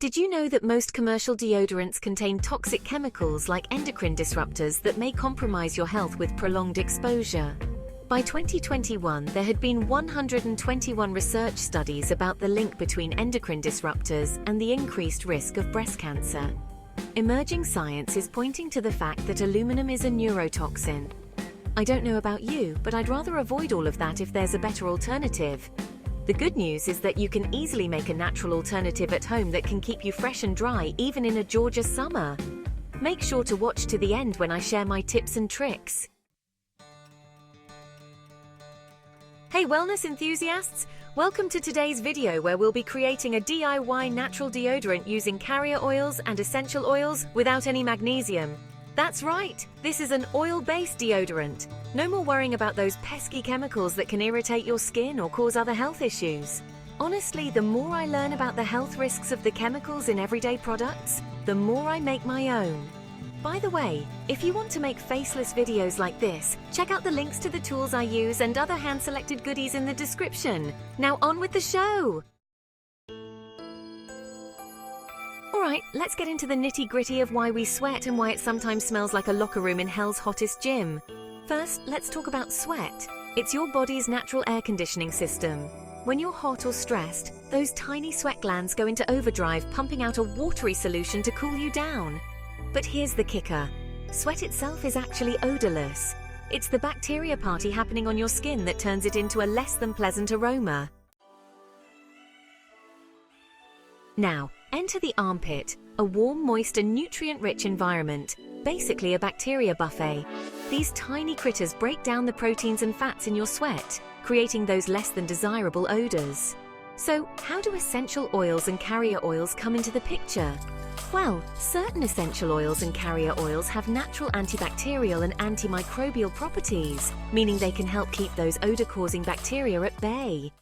Did you know that most commercial deodorants contain toxic chemicals like endocrine disruptors that may compromise your health with prolonged exposure? By 2021, there had been 121 research studies about the link between endocrine disruptors and the increased risk of breast cancer. Emerging science is pointing to the fact that aluminum is a neurotoxin. I don't know about you, but I'd rather avoid all of that if there's a better alternative. The good news is that you can easily make a natural alternative at home that can keep you fresh and dry even in a Georgia summer. Make sure to watch to the end when I share my tips and tricks. Hey wellness enthusiasts! Welcome to today's video where we'll be creating a DIY natural deodorant using carrier oils and essential oils without any magnesium. That's right, this is an oil-based deodorant. No more worrying about those pesky chemicals that can irritate your skin or cause other health issues. Honestly, the more I learn about the health risks of the chemicals in everyday products, the more I make my own. By the way, if you want to make faceless videos like this, check out the links to the tools I use and other hand-selected goodies in the description. Now on with the show! Alright, let's get into the nitty-gritty of why we sweat and why it sometimes smells like a locker room in hell's hottest gym. First, let's talk about sweat. It's your body's natural air conditioning system. When you're hot or stressed, those tiny sweat glands go into overdrive, pumping out a watery solution to cool you down. But here's the kicker. Sweat itself is actually odorless. It's the bacteria party happening on your skin that turns it into a less than pleasant aroma. Now, enter the armpit, a warm, moist and nutrient-rich environment, basically a bacteria buffet. These tiny critters break down the proteins and fats in your sweat, creating those less than desirable odors. So, how do essential oils and carrier oils come into the picture? Well, certain essential oils and carrier oils have natural antibacterial and antimicrobial properties, meaning they can help keep those odor-causing bacteria at bay.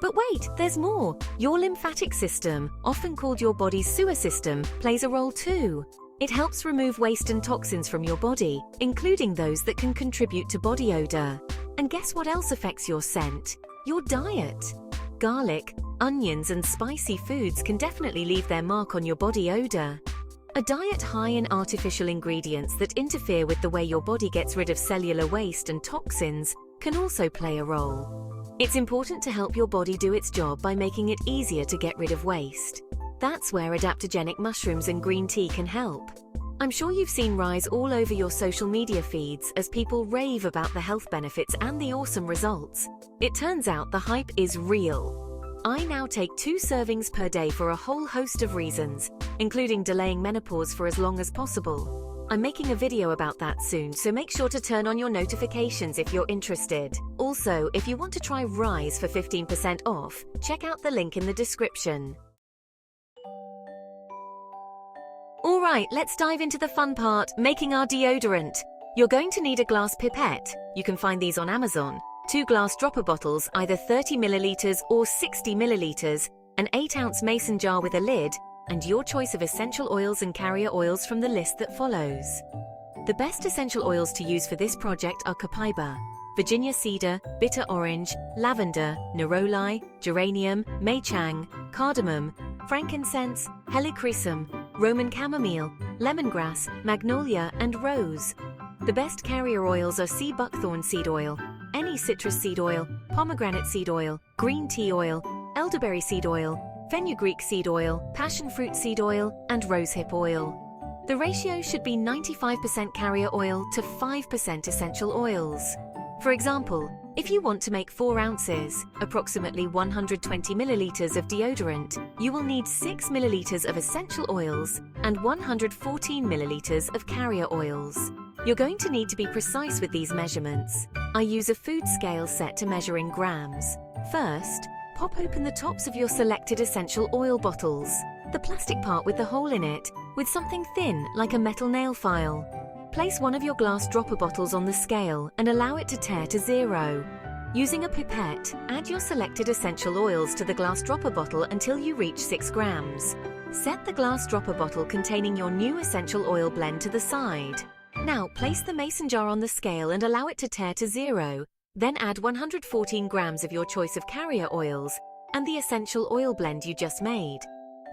But wait, there's more. Your lymphatic system, often called your body's sewer system, plays a role too. It helps remove waste and toxins from your body, including those that can contribute to body odor. And guess what else affects your scent? Your diet. Garlic, onions and spicy foods can definitely leave their mark on your body odor. A diet high in artificial ingredients that interfere with the way your body gets rid of cellular waste and toxins can also play a role. It's important to help your body do its job by making it easier to get rid of waste. That's where adaptogenic mushrooms and green tea can help. I'm sure you've seen rise all over your social media feeds as people rave about the health benefits and the awesome results. It turns out the hype is real. I now take 2 servings per day for a whole host of reasons, including delaying menopause for as long as possible. I'm making a video about that soon, so make sure to turn on your notifications if you're interested. Also, if you want to try Rise for 15% off, check out the link in the description. Alright, let's dive into the fun part, making our deodorant. You're going to need a glass pipette. You can find these on Amazon. 2 glass dropper bottles, either 30 milliliters or 60 milliliters, an 8-ounce mason jar with a lid, and your choice of essential oils and carrier oils from the list that follows. The best essential oils to use for this project are copaiba, Virginia cedar, bitter orange, lavender, neroli, geranium, mei-chang, cardamom, frankincense, helichrysum, Roman chamomile, lemongrass, magnolia, and rose. The best carrier oils are sea buckthorn seed oil, any citrus seed oil, pomegranate seed oil, green tea oil, elderberry seed oil, fenugreek seed oil, passion fruit seed oil, and rosehip oil. The ratio should be 95% carrier oil to 5% essential oils. For example, if you want to make 4 ounces, approximately 120 milliliters of deodorant, you will need 6 milliliters of essential oils and 114 milliliters of carrier oils. You're going to need to be precise with these measurements. I use a food scale set to measure in grams. First, pop open the tops of your selected essential oil bottles, the plastic part with the hole in it, with something thin like a metal nail file. Place one of your glass dropper bottles on the scale and allow it to tare to 0. Using a pipette, add your selected essential oils to the glass dropper bottle until you reach 6 grams. Set the glass dropper bottle containing your new essential oil blend to the side. Now place the mason jar on the scale and allow it to tare to 0. Then add 114 grams of your choice of carrier oils and the essential oil blend you just made.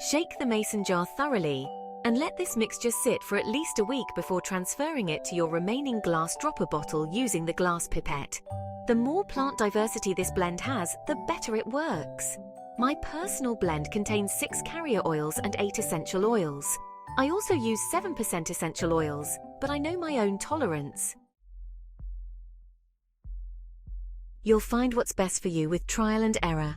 Shake the mason jar thoroughly and let this mixture sit for at least a week before transferring it to your remaining glass dropper bottle using the glass pipette. The more plant diversity this blend has, the better it works. My personal blend contains 6 carrier oils and 8 essential oils. I also use 7% essential oils, but I know my own tolerance. You'll find what's best for you with trial and error.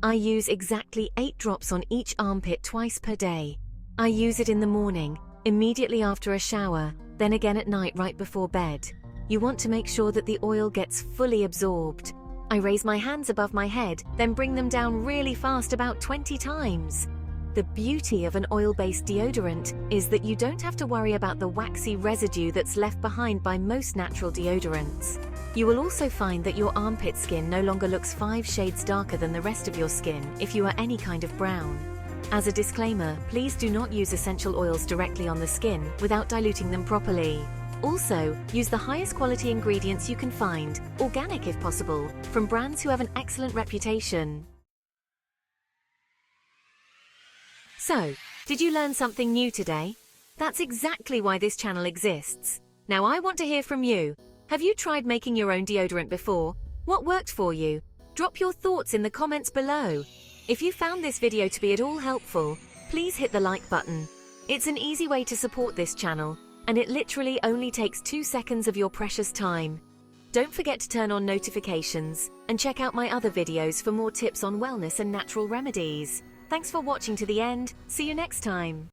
I use exactly 8 drops on each armpit twice per day. I use it in the morning, immediately after a shower, then again at night right before bed. You want to make sure that the oil gets fully absorbed. I raise my hands above my head, then bring them down really fast about 20 times. The beauty of an oil-based deodorant is that you don't have to worry about the waxy residue that's left behind by most natural deodorants. You will also find that your armpit skin no longer looks 5 shades darker than the rest of your skin if you are any kind of brown. As a disclaimer, please do not use essential oils directly on the skin without diluting them properly. Also, use the highest quality ingredients you can find, organic if possible, from brands who have an excellent reputation. So, did you learn something new today? That's exactly why this channel exists. Now I want to hear from you. Have you tried making your own deodorant before? What worked for you? Drop your thoughts in the comments below. If you found this video to be at all helpful, please hit the like button. It's an easy way to support this channel, and it literally only takes 2 seconds of your precious time. Don't forget to turn on notifications and check out my other videos for more tips on wellness and natural remedies. Thanks for watching to the end. See you next time.